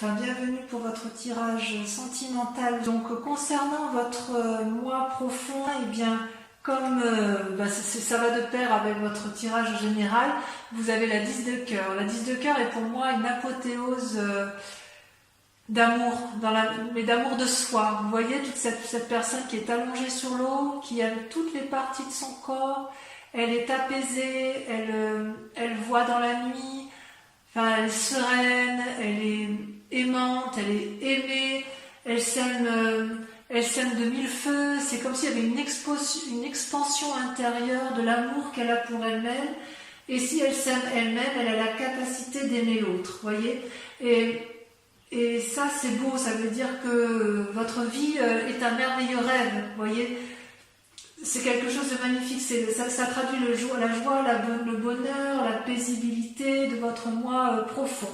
Enfin, bienvenue pour votre tirage sentimental. Donc, concernant votre moi profond, eh bien, comme ça va de pair avec votre tirage général, vous avez la 10 de cœur. La 10 de cœur est pour moi une apothéose d'amour, mais d'amour de soi. Vous voyez toute cette personne qui est allongée sur l'eau, qui aime toutes les parties de son corps, elle est apaisée, elle voit dans la nuit, enfin, elle est sereine, elle est aimante, elle est aimée, elle s'aime de mille feux. C'est comme s'il y avait une expansion intérieure de l'amour qu'elle a pour elle-même. Et si elle s'aime elle-même, elle a la capacité d'aimer l'autre, voyez. Et ça, c'est beau, ça veut dire que votre vie est un merveilleux rêve, voyez. C'est quelque chose de magnifique, ça traduit la joie, le bonheur, la paisibilité de votre moi profond.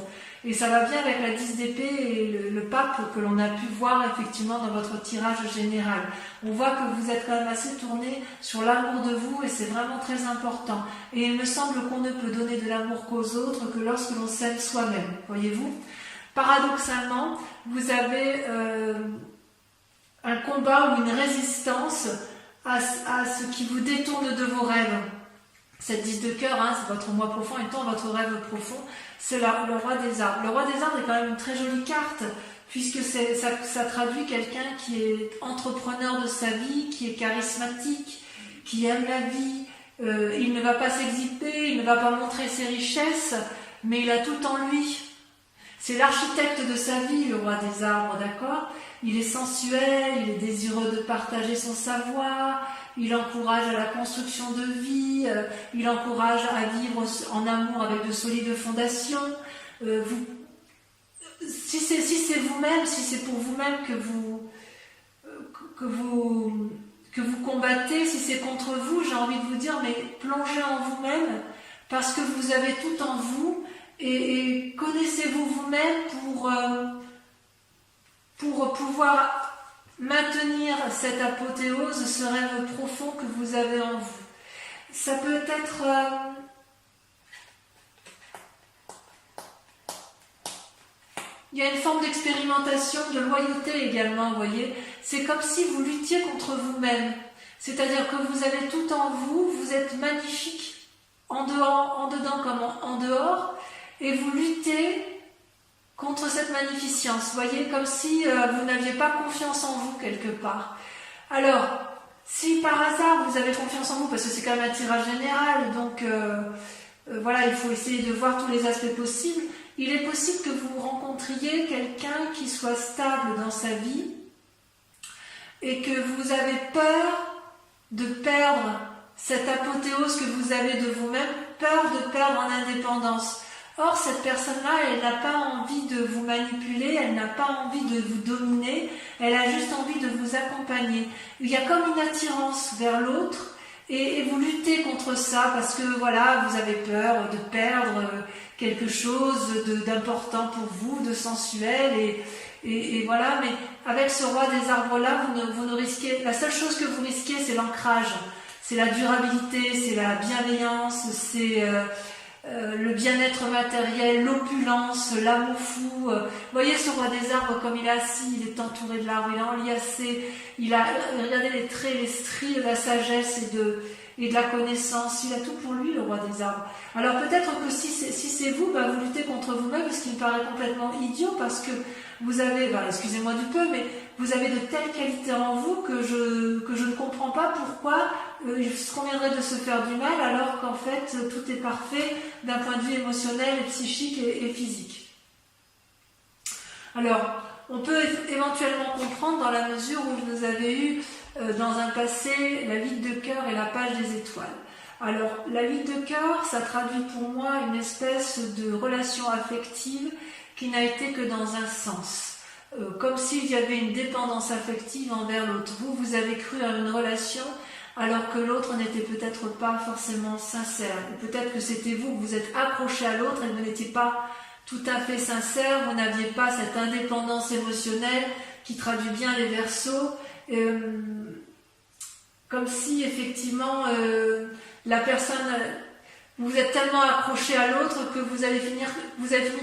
Et ça va bien avec la 10 d'épée et le pape que l'on a pu voir effectivement dans votre tirage général. On voit que vous êtes quand même assez tourné sur l'amour de vous et c'est vraiment très important. Et il me semble qu'on ne peut donner de l'amour qu'aux autres que lorsque l'on s'aime soi-même, voyez-vous. Paradoxalement, vous avez un combat ou une résistance à ce qui vous détourne de vos rêves. Cette 10 de cœur, c'est votre moi profond, étant votre rêve profond, c'est le roi des arbres. Le roi des arbres est quand même une très jolie carte, puisque ça traduit quelqu'un qui est entrepreneur de sa vie, qui est charismatique, qui aime la vie. Il ne va pas s'exhiber, il ne va pas montrer ses richesses, mais il a tout en lui. C'est l'architecte de sa vie, le roi des arbres, d'accord ? Il est sensuel, il est désireux de partager son savoir, il encourage à la construction de vie, il encourage à vivre en amour avec de solides fondations. Si c'est vous-même, si c'est pour vous-même que vous combattez, si c'est contre vous, j'ai envie de vous dire, mais plongez en vous-même, parce que vous avez tout en vous, et connaissez-vous vous-même pour pouvoir maintenir cette apothéose, ce rêve profond que vous avez en vous. Ça peut être il y a une forme d'expérimentation, de loyauté également, vous voyez. C'est comme si vous luttiez contre vous-même. C'est-à-dire que vous avez tout en vous, vous êtes magnifique en dedans comme en dehors, et vous luttez contre cette magnificence, vous voyez, comme si vous n'aviez pas confiance en vous quelque part. Alors, si par hasard vous avez confiance en vous, parce que c'est quand même un tirage général, donc voilà, il faut essayer de voir tous les aspects possibles, il est possible que vous rencontriez quelqu'un qui soit stable dans sa vie et que vous avez peur de perdre cette apothéose que vous avez de vous-même, peur de perdre en indépendance. Or, cette personne-là, elle n'a pas envie de vous manipuler, elle n'a pas envie de vous dominer, elle a juste envie de vous accompagner. Il y a comme une attirance vers l'autre et vous luttez contre ça parce que voilà, vous avez peur de perdre quelque chose d'important pour vous, de sensuel et voilà. Mais avec ce roi des arbres-là, vous ne risquez, la seule chose que vous risquez, c'est l'ancrage, c'est la durabilité, c'est la bienveillance, c'est le bien-être matériel, l'opulence, l'amour fou. Vous voyez ce roi des arbres comme il est assis, il est entouré de l'arbre, il est enliassé, regardez les traits, les stries de la sagesse et de la connaissance, il a tout pour lui, le roi des arbres. Alors peut-être que si c'est vous, vous luttez contre vous-même, ce qui me paraît complètement idiot, parce que vous avez, excusez-moi du peu, mais vous avez de telles qualités en vous que je ne comprends pas pourquoi il se conviendrait de se faire du mal alors qu'en fait tout est parfait d'un point de vue émotionnel et psychique et physique. Alors, on peut éventuellement comprendre dans la mesure où vous avez eu dans un passé la vide de cœur et la page des étoiles. Alors, la vide de cœur, ça traduit pour moi une espèce de relation affective qui n'a été que dans un sens. Comme s'il y avait une dépendance affective envers l'autre. Vous avez cru à une relation alors que l'autre n'était peut-être pas forcément sincère. Ou peut-être que c'était vous, que vous êtes accroché à l'autre et que vous n'étiez pas tout à fait sincère, vous n'aviez pas cette indépendance émotionnelle qui traduit bien les Verseaux. Comme si effectivement la personne Vous êtes tellement accroché à l'autre que vous avez fini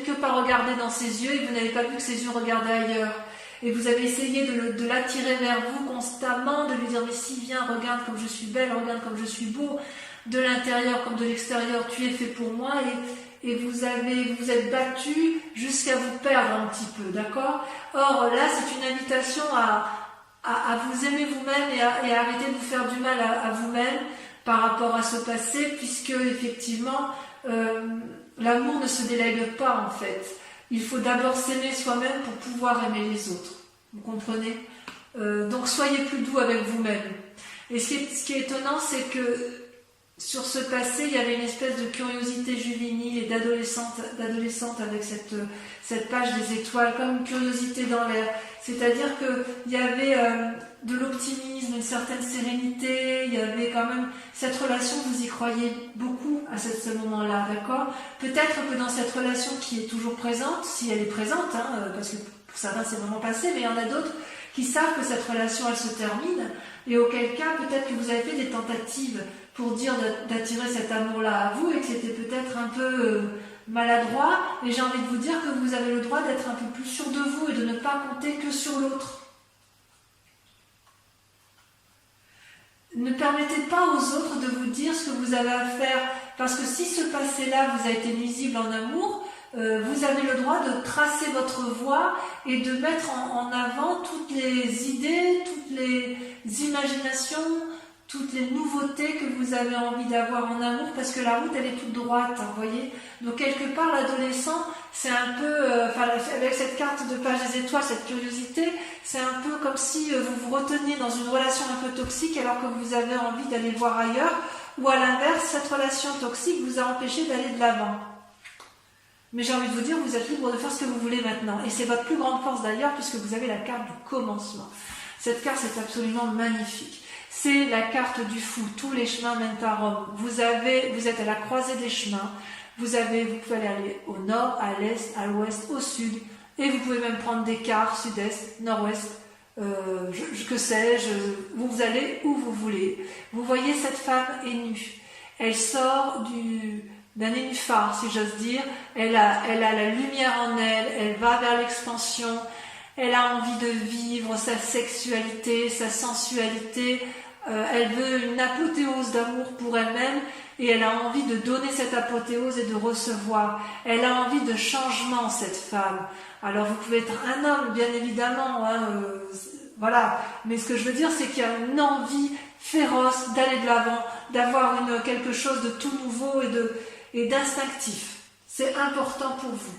que par regarder dans ses yeux et vous n'avez pas vu que ses yeux regardaient ailleurs. Et vous avez essayé de l'attirer vers vous constamment, de lui dire mais si viens, regarde comme je suis belle, regarde comme je suis beau, de l'intérieur comme de l'extérieur, tu es fait pour moi et vous êtes battu jusqu'à vous perdre un petit peu, d'accord? Or là c'est une invitation à vous aimer vous-même et à arrêter de vous faire du mal à vous-même par rapport à ce passé, puisque effectivement l'amour ne se délègue pas en fait. Il faut d'abord s'aimer soi-même pour pouvoir aimer les autres. Vous comprenez? Donc soyez plus doux avec vous-même. Et ce qui est étonnant, c'est que sur ce passé, il y avait une espèce de curiosité juvénile et d'adolescente avec cette page des étoiles, comme une curiosité dans l'air. C'est-à-dire qu'il y avait de l'optimisme, une certaine sérénité, il y avait quand même cette relation, vous y croyez beaucoup à ce moment-là, d'accord? Peut-être que dans cette relation qui est toujours présente, si elle est présente, parce que pour certains c'est vraiment passé, mais il y en a d'autres qui savent que cette relation elle se termine, et auquel cas peut-être que vous avez fait des tentatives pour dire d'attirer cet amour-là à vous et que c'était peut-être un peu maladroit, et j'ai envie de vous dire que vous avez le droit d'être un peu plus sûr de vous et de ne pas compter que sur l'autre. Ne permettez pas aux autres de vous dire ce que vous avez à faire, parce que si ce passé-là vous a été nuisible en amour, vous avez le droit de tracer votre voie et de mettre en avant toutes les idées, toutes les imaginations, toutes les nouveautés que vous avez envie d'avoir en amour, parce que la route elle est toute droite, vous voyez. Donc quelque part l'adolescent c'est un peu, avec cette carte de page des étoiles, cette curiosité, c'est un peu comme si vous vous reteniez dans une relation un peu toxique alors que vous avez envie d'aller voir ailleurs, ou à l'inverse, cette relation toxique vous a empêché d'aller de l'avant. Mais j'ai envie de vous dire, vous êtes libre de faire ce que vous voulez maintenant, et c'est votre plus grande force d'ailleurs, puisque vous avez la carte du commencement. Cette carte c'est absolument magnifique. C'est la carte du fou, tous les chemins mènent à Rome. Vous êtes à la croisée des chemins, vous pouvez aller au nord, à l'est, à l'ouest, au sud, et vous pouvez même prendre des quarts, sud-est, nord-ouest, que sais-je, vous allez où vous voulez. Vous voyez cette femme est nue, elle sort d'un nénuphar, si j'ose dire, elle a la lumière en elle, elle va vers l'expansion, elle a envie de vivre sa sexualité, sa sensualité, elle veut une apothéose d'amour pour elle-même et elle a envie de donner cette apothéose et de recevoir. Elle a envie de changement, cette femme. Alors vous pouvez être un homme, bien évidemment, voilà. Mais ce que je veux dire, c'est qu'il y a une envie féroce d'aller de l'avant, d'avoir quelque chose de tout nouveau et d'instinctif. C'est important pour vous.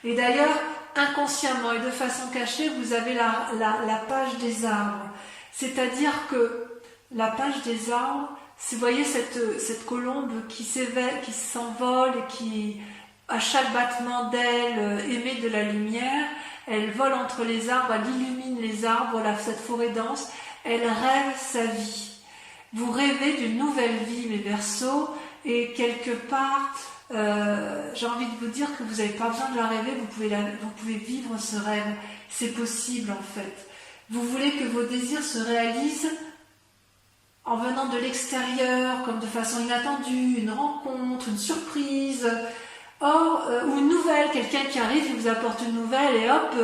Et d'ailleurs, inconsciemment et de façon cachée, vous avez la page des arbres. C'est-à-dire que la page des arbres, vous voyez cette colombe qui s'envole et qui, à chaque battement d'aile, émet de la lumière, elle vole entre les arbres, elle illumine les arbres, cette forêt dense, elle rêve sa vie. Vous rêvez d'une nouvelle vie, mes Verseaux, et quelque part, j'ai envie de vous dire que vous n'avez pas besoin de la rêver, vous pouvez vivre ce rêve, c'est possible en fait. Vous voulez que vos désirs se réalisent en venant de l'extérieur, comme de façon inattendue, une rencontre, une surprise, ou une nouvelle, quelqu'un qui arrive, il vous apporte une nouvelle et hop,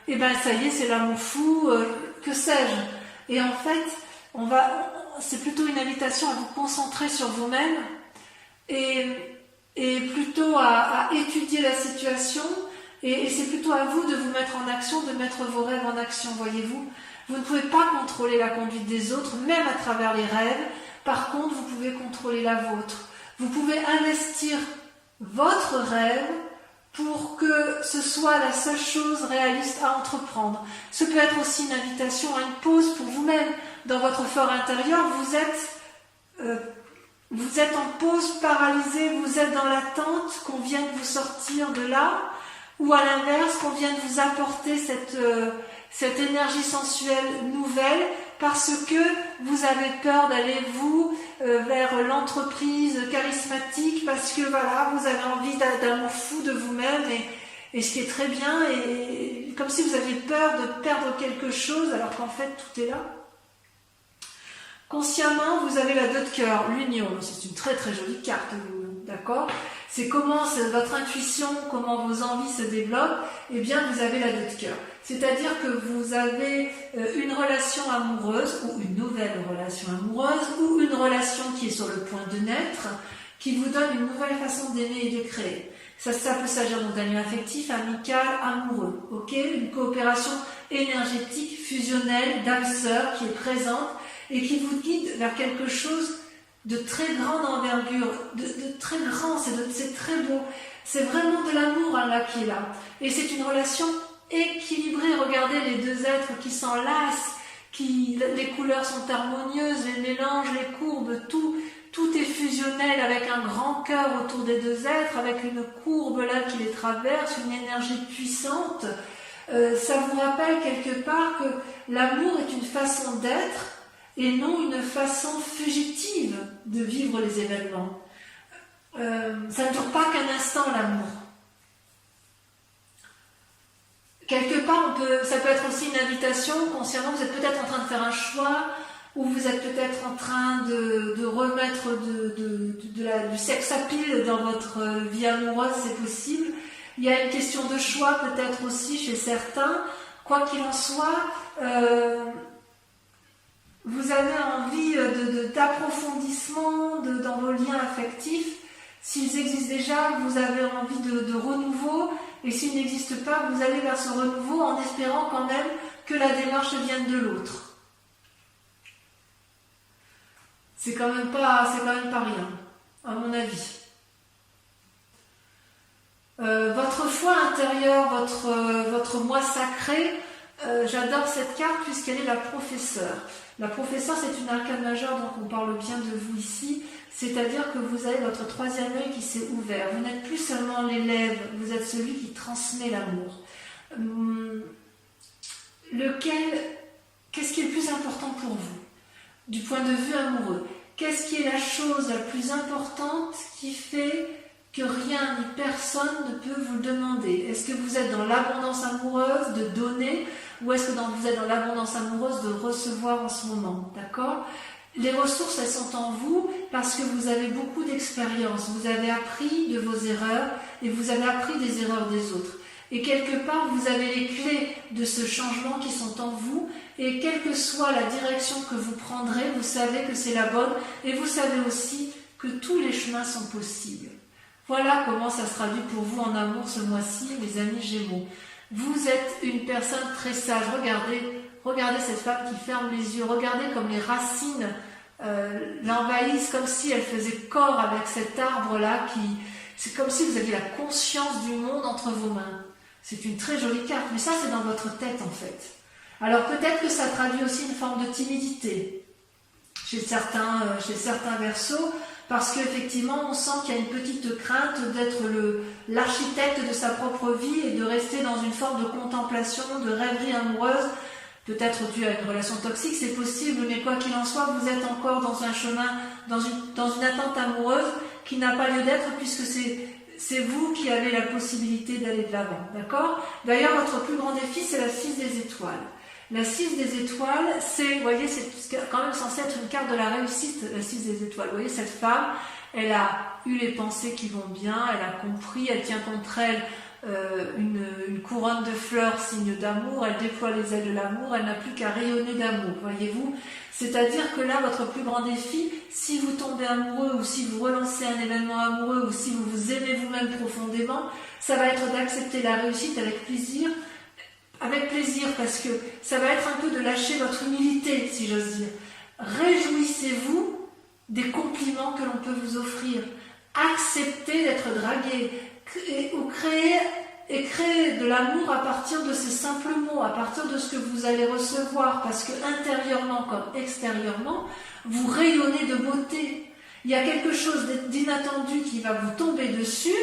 et ben ça y est, c'est l'amour fou, que sais-je. Et en fait, c'est plutôt une invitation à vous concentrer sur vous-même et plutôt à étudier la situation, et c'est plutôt à vous de vous mettre en action, de mettre vos rêves en action, voyez-vous. Vous ne pouvez pas contrôler la conduite des autres, même à travers les rêves. Par contre, vous pouvez contrôler la vôtre. Vous pouvez investir votre rêve pour que ce soit la seule chose réaliste à entreprendre. Ce peut être aussi une invitation à une pause pour vous-même. Dans votre fort intérieur, vous êtes en pause, paralysé, vous êtes dans l'attente qu'on vienne vous sortir de là, ou à l'inverse, qu'on vienne vous apporter cette énergie sensuelle nouvelle, parce que vous avez peur d'aller vers l'entreprise charismatique, parce que voilà, vous avez envie d'amour fou de vous-même, et ce qui est très bien, et comme si vous aviez peur de perdre quelque chose, alors qu'en fait tout est là. Consciemment, vous avez la 2 de cœur, l'union. C'est une très très jolie carte, d'accord? C'est comment votre intuition, comment vos envies se développent. Eh bien, vous avez la 2 de cœur. C'est-à-dire que vous avez une relation amoureuse, ou une nouvelle relation amoureuse, ou une relation qui est sur le point de naître, qui vous donne une nouvelle façon d'aimer et de créer. Ça peut s'agir donc d'un lien affectif, amical, amoureux, ok? Une coopération énergétique, fusionnelle, d'âme sœur qui est présente et qui vous guide vers quelque chose de très grande envergure, de très grand, c'est très beau. C'est vraiment de l'amour là qui est là. Et c'est une relation équilibrée. Regardez les 2 êtres qui s'enlacent, les couleurs sont harmonieuses, les mélanges, les courbes, tout est fusionnel avec un grand cœur autour des 2 êtres, avec une courbe là qui les traverse, une énergie puissante. Ça vous rappelle quelque part que l'amour est une façon d'être et non une façon fugitive de vivre les événements. Ça ne dure pas qu'un instant, l'amour. Quelque part, ça peut être aussi une invitation, consciemment, vous êtes peut-être en train de faire un choix, ou vous êtes peut-être en train de remettre du sex appeal dans votre vie amoureuse, c'est possible. Il y a une question de choix peut-être aussi chez certains. Quoi qu'il en soit, vous avez envie d'approfondissement dans vos liens affectifs. S'ils existent déjà, vous avez envie de renouveau. Et s'ils n'existent pas, vous allez vers ce renouveau en espérant quand même que la démarche vienne de l'autre. C'est quand même pas rien, à mon avis. Votre foi intérieure, votre moi sacré, j'adore cette carte puisqu'elle est la professeure. La professeure, c'est une arcane majeure, donc on parle bien de vous ici, c'est-à-dire que vous avez votre 3e œil qui s'est ouvert. Vous n'êtes plus seulement l'élève, vous êtes celui qui transmet l'amour. Qu'est-ce qui est le plus important pour vous, du point de vue amoureux? Qu'est-ce qui est la chose la plus importante qui fait que rien ni personne ne peut vous le demander? Est-ce que vous êtes dans l'abondance amoureuse de donner ou est-ce que vous êtes dans l'abondance amoureuse de recevoir en ce moment? D'accord? Les ressources, elles sont en vous parce que vous avez beaucoup d'expérience. Vous avez appris de vos erreurs et vous avez appris des erreurs des autres. Et quelque part, vous avez les clés de ce changement qui sont en vous. Et quelle que soit la direction que vous prendrez, vous savez que c'est la bonne. Et vous savez aussi que tous les chemins sont possibles. Voilà comment ça se traduit pour vous en amour ce mois-ci, les amis Gémeaux. Vous êtes une personne très sage. Regardez cette femme qui ferme les yeux. Regardez comme les racines l'envahissent, comme si elle faisait corps avec cet arbre-là. C'est comme si vous aviez la conscience du monde entre vos mains. C'est une très jolie carte, mais ça c'est dans votre tête en fait. Alors peut-être que ça traduit aussi une forme de timidité chez certains Verseaux, parce qu'effectivement on sent qu'il y a une petite crainte d'être l'architecte de sa propre vie et de rester dans une forme de contemplation, de rêverie amoureuse, peut-être dû à une relation toxique, c'est possible, mais quoi qu'il en soit, vous êtes encore dans un chemin, dans une attente amoureuse qui n'a pas lieu d'être puisque c'est vous qui avez la possibilité d'aller de l'avant, d'accord? D'ailleurs, votre plus grand défi, c'est la 6 des étoiles. La 6 des étoiles, vous voyez, c'est quand même censé être une carte de la réussite, la 6 des étoiles. Vous voyez, cette femme, elle a eu les pensées qui vont bien, elle a compris, elle tient contre elle une couronne de fleurs, signe d'amour, elle déploie les ailes de l'amour, elle n'a plus qu'à rayonner d'amour, voyez-vous. C'est-à-dire que là, votre plus grand défi, si vous tombez amoureux ou si vous relancez un événement amoureux ou si vous vous aimez vous-même profondément, ça va être d'accepter la réussite avec plaisir parce que ça va être un peu de lâcher votre humilité, si j'ose dire. Réjouissez-vous des compliments que l'on peut vous offrir. Acceptez d'être dragué ou créer de l'amour à partir de ces simples mots, à partir de ce que vous allez recevoir, parce que intérieurement comme extérieurement, vous rayonnez de beauté. Il y a quelque chose d'inattendu qui va vous tomber dessus,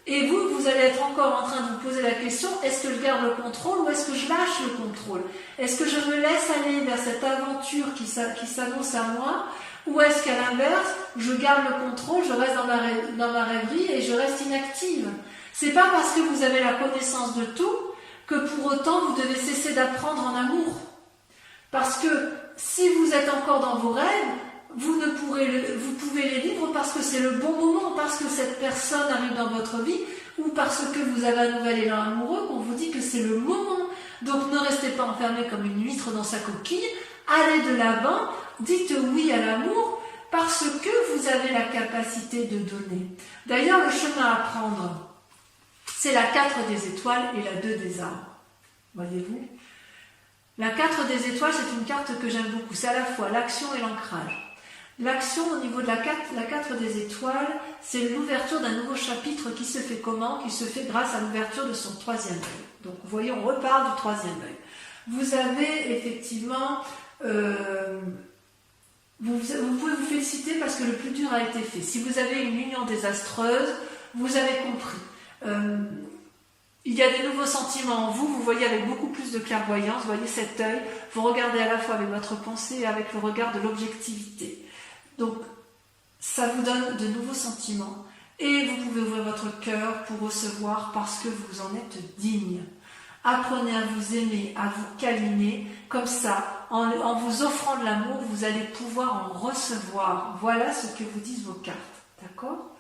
et vous allez être encore en train de vous poser la question, est-ce que je garde le contrôle ou est-ce que je lâche le contrôle? Est-ce que je me laisse aller vers cette aventure qui s'annonce à moi? Ou est-ce qu'à l'inverse, je garde le contrôle, je reste dans ma rêverie et je reste inactive? C'est pas parce que vous avez la connaissance de tout que pour autant vous devez cesser d'apprendre en amour. Parce que si vous êtes encore dans vos rêves, vous pouvez les vivre parce que c'est le bon moment, parce que cette personne arrive dans votre vie, ou parce que vous avez un nouvel élan amoureux, qu'on vous dit que c'est le moment. Donc ne restez pas enfermé comme une huître dans sa coquille, allez de l'avant, dites oui à l'amour, parce que vous avez la capacité de donner. D'ailleurs, le chemin à prendre, c'est la 4 des étoiles et la 2 des arbres. Voyez-vous? La 4 des étoiles, c'est une carte que j'aime beaucoup. C'est à la fois l'action et l'ancrage. L'action au niveau de la 4 des étoiles, c'est l'ouverture d'un nouveau chapitre qui se fait comment? Qui se fait grâce à l'ouverture de son 3e œil. Donc vous voyez, on repart du 3e œil. Vous avez effectivement... vous pouvez vous féliciter parce que le plus dur a été fait. Si vous avez une union désastreuse, vous avez compris. Il y a des nouveaux sentiments en vous, vous voyez avec beaucoup plus de clairvoyance, vous voyez cet œil, vous regardez à la fois avec votre pensée et avec le regard de l'objectivité. Donc, ça vous donne de nouveaux sentiments et vous pouvez ouvrir votre cœur pour recevoir parce que vous en êtes digne. Apprenez à vous aimer, à vous câliner, comme ça, en vous offrant de l'amour, vous allez pouvoir en recevoir. Voilà ce que vous disent vos cartes, d'accord ?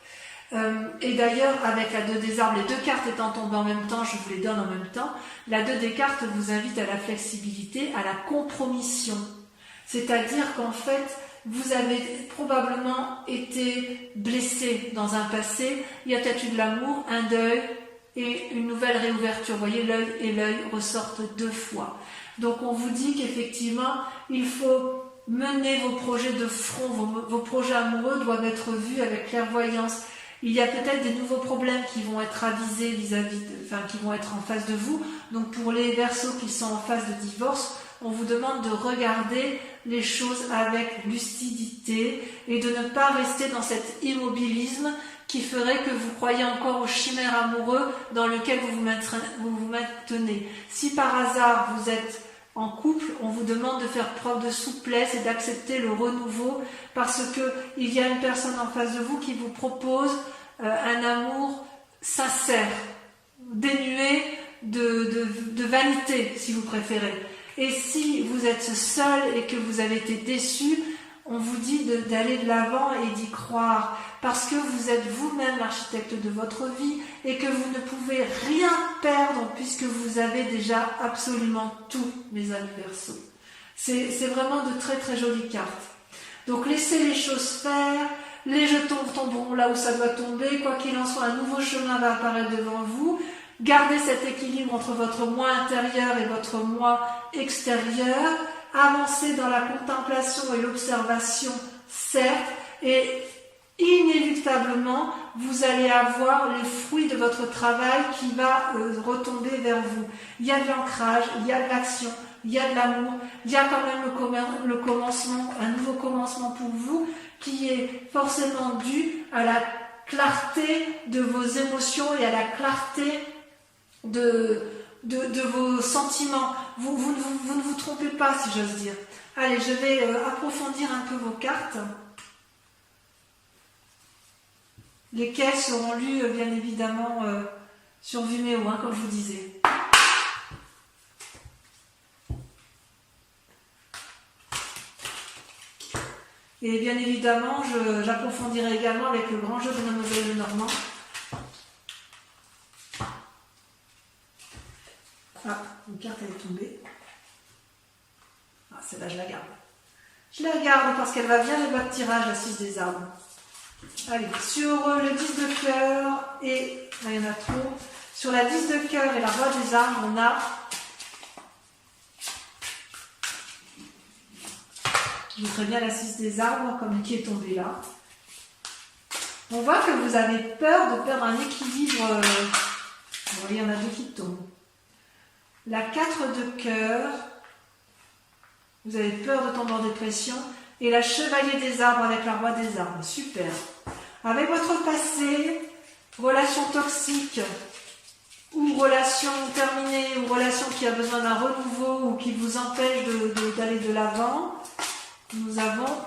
Et d'ailleurs, avec la 2 des arbres, les 2 cartes étant tombées en même temps, je vous les donne en même temps, la 2 des cartes vous invite à la flexibilité, à la compromission. C'est-à-dire qu'en fait, vous avez probablement été blessé dans un passé, il y a peut-être eu de l'amour, un deuil et une nouvelle réouverture. Vous voyez, l'œil et l'œil ressortent 2 fois. Donc on vous dit qu'effectivement, il faut mener vos projets de front, vos projets amoureux doivent être vus avec clairvoyance. Il y a peut-être des nouveaux problèmes qui vont être avisés qui vont être en face de vous. Donc pour les Verseaux qui sont en phase de divorce, on vous demande de regarder les choses avec lucidité et de ne pas rester dans cet immobilisme qui ferait que vous croyez encore aux chimères amoureux dans lequel vous vous maintenez. Si par hasard vous êtes en couple, on vous demande de faire preuve de souplesse et d'accepter le renouveau parce qu'il y a une personne en face de vous qui vous propose un amour sincère, dénué de vanité, si vous préférez. Et si vous êtes seul et que vous avez été déçu, on vous dit d'aller de l'avant et d'y croire, parce que vous êtes vous-même l'architecte de votre vie et que vous ne pouvez rien perdre puisque vous avez déjà absolument tout, mes amis Verseaux. C'est vraiment de très très jolies cartes. Donc laissez les choses faire, les jetons tomberont là où ça doit tomber, quoi qu'il en soit, un nouveau chemin va apparaître devant vous. Gardez cet équilibre entre votre moi intérieur et votre moi extérieur. Avancez dans la contemplation et l'observation, certes, et inéluctablement, vous allez avoir les fruits de votre travail qui va retomber vers vous. Il y a de l'ancrage, il y a de l'action, il y a de l'amour, il y a quand même le commencement, un nouveau commencement pour vous qui est forcément dû à la clarté de vos émotions et à la clarté de vos sentiments. Vous ne vous trompez pas, si j'ose dire. Allez, je vais approfondir un peu vos cartes, lesquelles seront lues, bien évidemment, sur Vimeo, comme je vous disais. Et bien évidemment, j'approfondirai également avec le grand jeu de Mademoiselle Lenormand. Ah, une carte elle est tombée. Ah, celle-là, je la garde. Je la garde parce qu'elle va bien avec votre tirage, la 6 des arbres. Allez, sur le 10 de cœur et... Là, il y en a trop. Sur la 10 de cœur et la roi des arbres, on a... Je voudrais bien la 6 des arbres, comme qui est tombée là. On voit que vous avez peur de perdre un équilibre. Vous voyez, il y en a 2 qui tombent. La 4 de cœur, vous avez peur de tomber en dépression. Et la chevalier des arbres avec la roi des arbres. Super. Avec votre passé, relation toxique, ou relation terminée, ou relation qui a besoin d'un renouveau, ou qui vous empêche d'aller de l'avant, nous avons...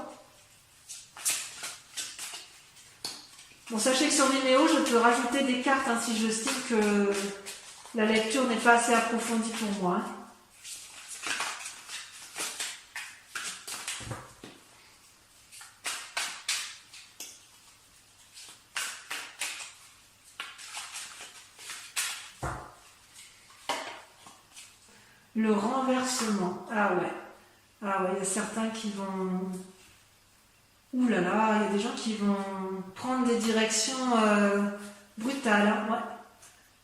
Bon, sachez que sur Vimeo, je peux rajouter des cartes si je estime que la lecture n'est pas assez approfondie pour moi. Le renversement. Ah ouais. Ah ouais, il y a certains qui vont... Ouh là là, il y a des gens qui vont prendre des directions brutales. Hein, ouais.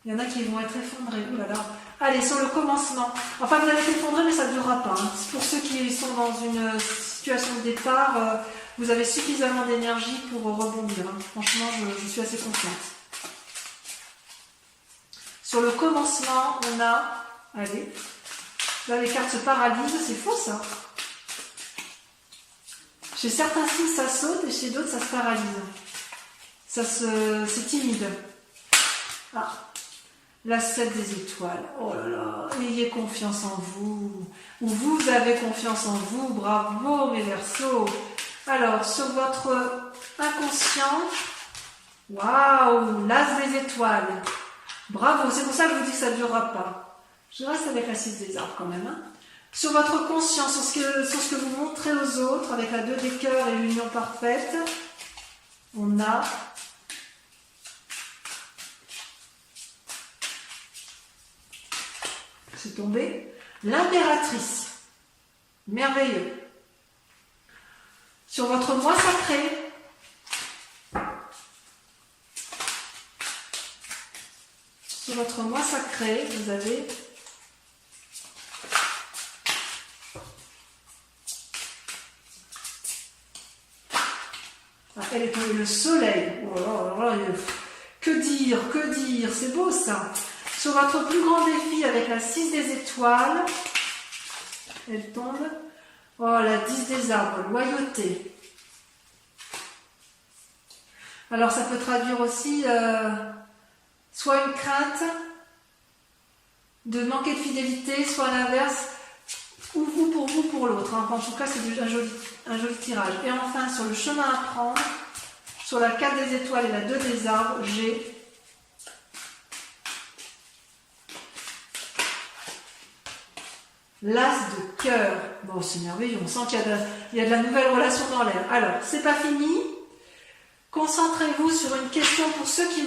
Il y en a qui vont être effondrés. Ouh là là. Allez, sur le commencement. Enfin, vous allez être effondrés, mais ça ne durera pas. Hein. Pour ceux qui sont dans une situation de départ, vous avez suffisamment d'énergie pour rebondir. Hein. Franchement, je suis assez confiante. Sur le commencement, on a... Allez. Là, les cartes se paralysent. C'est faux, ça. Chez certains signes, ça saute et chez d'autres, ça se paralyse. C'est timide. Ah, la 7 des étoiles. Oh là là, ayez confiance en vous. Ou vous avez confiance en vous. Bravo, mes Verseaux. Alors, sur votre inconscient, waouh, l'as des étoiles. Bravo, c'est pour ça que je vous dis que ça ne durera pas. Je reste avec la 6 des arbres quand même. Hein. Sur votre conscience, sur ce que vous montrez aux autres, avec la 2 des cœurs et l'union parfaite, on a c'est tombé l'impératrice. Merveilleux. Sur votre moi sacré, vous avez elle est tombée le soleil. Oh là là, que dire, c'est beau ça. Sur votre plus grand défi avec la 6 des étoiles, elle tombe. Oh, la 10 des arbres, loyauté. Alors ça peut traduire aussi soit une crainte de manquer de fidélité, soit l'inverse, ou vous pour l'autre. Hein. En tout cas, c'est un joli tirage. Et enfin, sur le chemin à prendre, sur la 4 des étoiles et la 2 des arbres, j'ai l'as de cœur. Bon, c'est merveilleux, on sent qu'il y a de la nouvelle relation dans l'air. Alors, c'est pas fini. Concentrez-vous sur une question pour ceux qui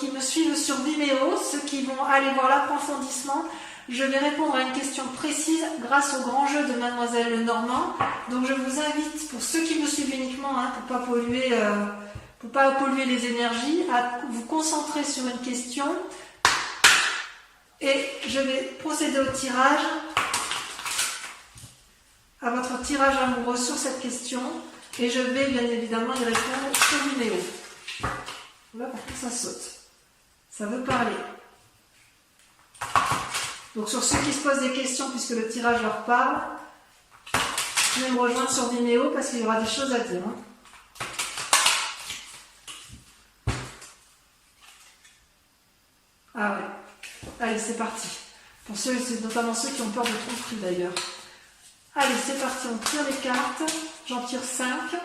me suivent sur Vimeo, ceux qui vont aller voir l'approfondissement. Je vais répondre à une question précise grâce au grand jeu de Mademoiselle Lenormand. Donc je vous invite, pour ceux qui me suivent uniquement, hein, pour pas polluer les énergies, à vous concentrer sur une question. Et je vais procéder au tirage, à votre tirage amoureux sur cette question. Et je vais bien évidemment y répondre sur Vimeo. Là, par contre, ça saute. Ça veut parler. Donc, sur ceux qui se posent des questions, puisque le tirage leur parle, venez me rejoindre sur Vimeo parce qu'il y aura des choses à dire. Hein. Ah ouais. Allez, c'est parti. Pour ceux, c'est notamment ceux qui ont peur de tromperie d'ailleurs. Allez, c'est parti, on tire les cartes. J'en tire 5.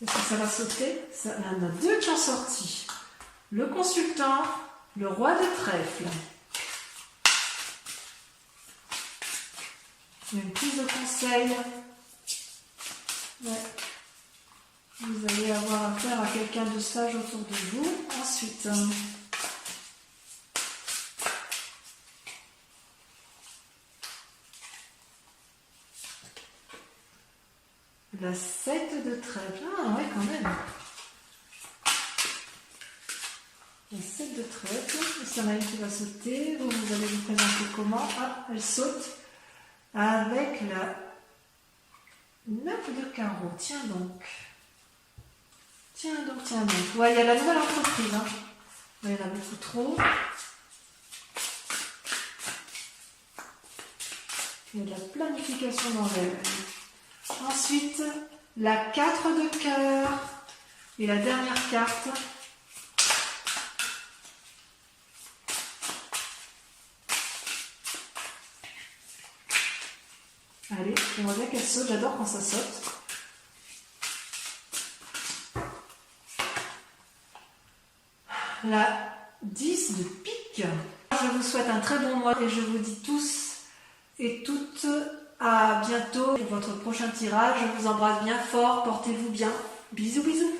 Est-ce que ça va sauter? Il y en a 2 qui ont sorti. Le consultant, le roi de trèfle. Une prise de conseil. Ouais. Vous allez avoir affaire à quelqu'un de sage autour de vous. Ensuite, la 7 de trèfle. Ah ouais, quand même. La 7 de trèfle. Il y en a une qui va sauter. Vous allez vous présenter comment? Ah, elle saute. Avec la 9 de carreau. Tiens donc. Ouais, il y a la nouvelle entreprise. Hein. Il y en a beaucoup trop. Il y a de la planification dans l'air. Ensuite, la 4 de cœur. Et la dernière carte. Allez, on voit bien qu'elle saute. J'adore quand ça saute. La 10 de pique. Je vous souhaite un très bon mois et je vous dis tous et toutes à bientôt pour votre prochain tirage. Je vous embrasse bien fort. Portez-vous bien. Bisous, bisous.